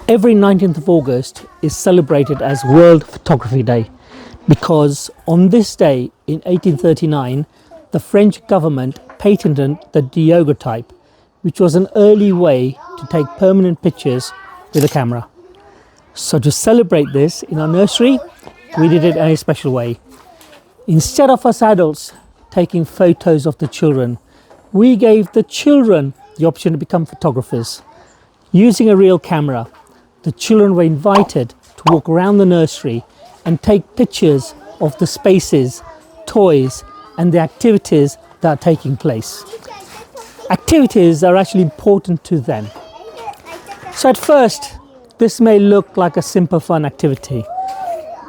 Every 19th of August is celebrated as World Photography Day because on this day in 1839, the French government patented the daguerreotype, which was an early way to take permanent pictures with a camera. So to celebrate this in our nursery, we did it in a special way. Instead of us adults taking photos of the children, we gave the children the option to become photographers. Using a real camera, the children were invited to walk around the nursery and take pictures of the spaces, toys, and the activities that are taking place. Activities are actually important to them. So at first, this may look like a simple fun activity,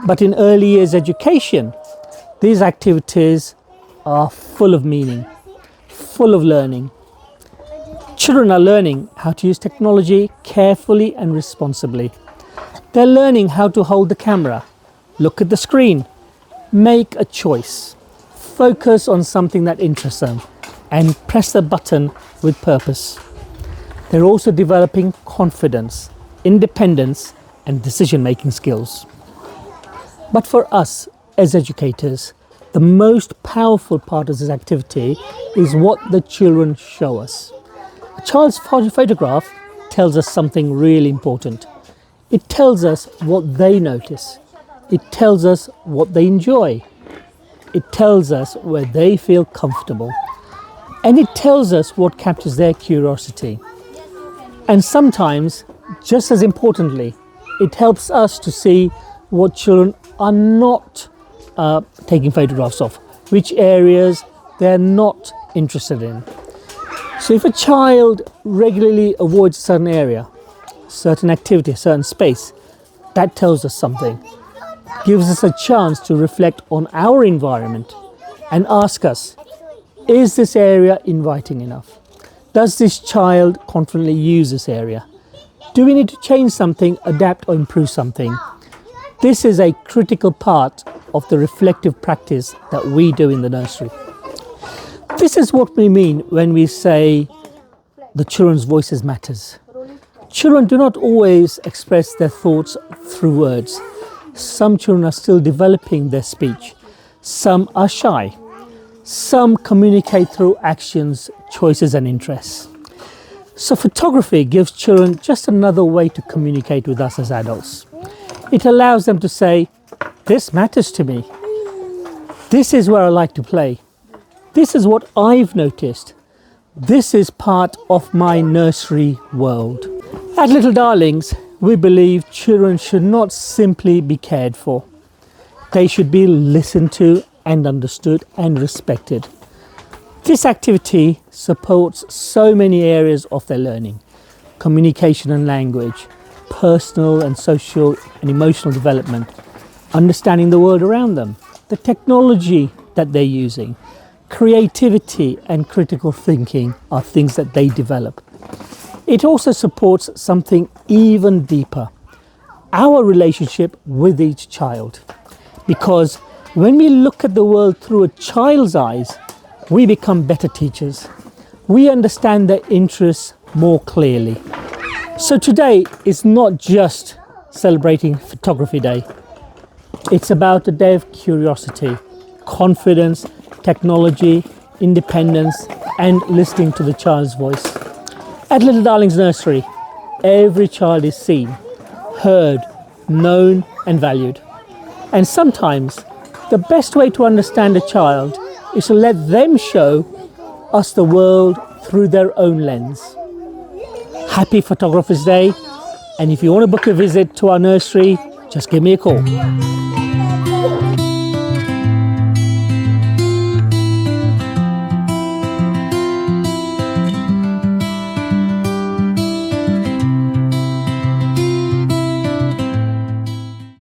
but in early years education, these activities are full of meaning, full of learning. Children are learning how to use technology carefully and responsibly. They're learning how to hold the camera, look at the screen, make a choice, focus on something that interests them, and press the button with purpose. They're also developing confidence, independence, and decision-making skills. But for us as educators, the most powerful part of this activity is what the children show us. A child's photograph tells us something really important. It tells us what they notice. It tells us what they enjoy. It tells us where they feel comfortable. And it tells us what captures their curiosity. And sometimes, just as importantly, it helps us to see what children are not taking photographs of, which areas they're not interested in. So if a child regularly avoids a certain area, certain activity, a certain space, that tells us something, gives us a chance to reflect on our environment and ask us, is this area inviting enough? Does this child confidently use this area? Do we need to change something, adapt or improve something? This is a critical part of the reflective practice that we do in the nursery. This is what we mean when we say the children's voices matters. Children do not always express their thoughts through words. Some children are still developing their speech. Some are shy. Some communicate through actions, choices and interests. So photography gives children just another way to communicate with us as adults. It allows them to say, this matters to me. This is where I like to play. This is what I've noticed. This is part of my nursery world. At Little Darlings, we believe children should not simply be cared for. They should be listened to and understood and respected. This activity supports so many areas of their learning: communication and language, personal and social and emotional development, understanding the world around them, the technology that they're using, creativity and critical thinking are things that they develop. It also supports something even deeper, our relationship with each child. Because when we look at the world through a child's eyes, we become better teachers. We understand their interests more clearly. So today is not just celebrating Photography Day. It's about a day of curiosity, confidence, technology, independence, and listening to the child's voice. At Little Darlings Nursery, every child is seen, heard, known, and valued. And sometimes the best way to understand a child is to let them show us the world through their own lens. Happy Photographer's Day, and if you want to book a visit to our nursery, just give me a call.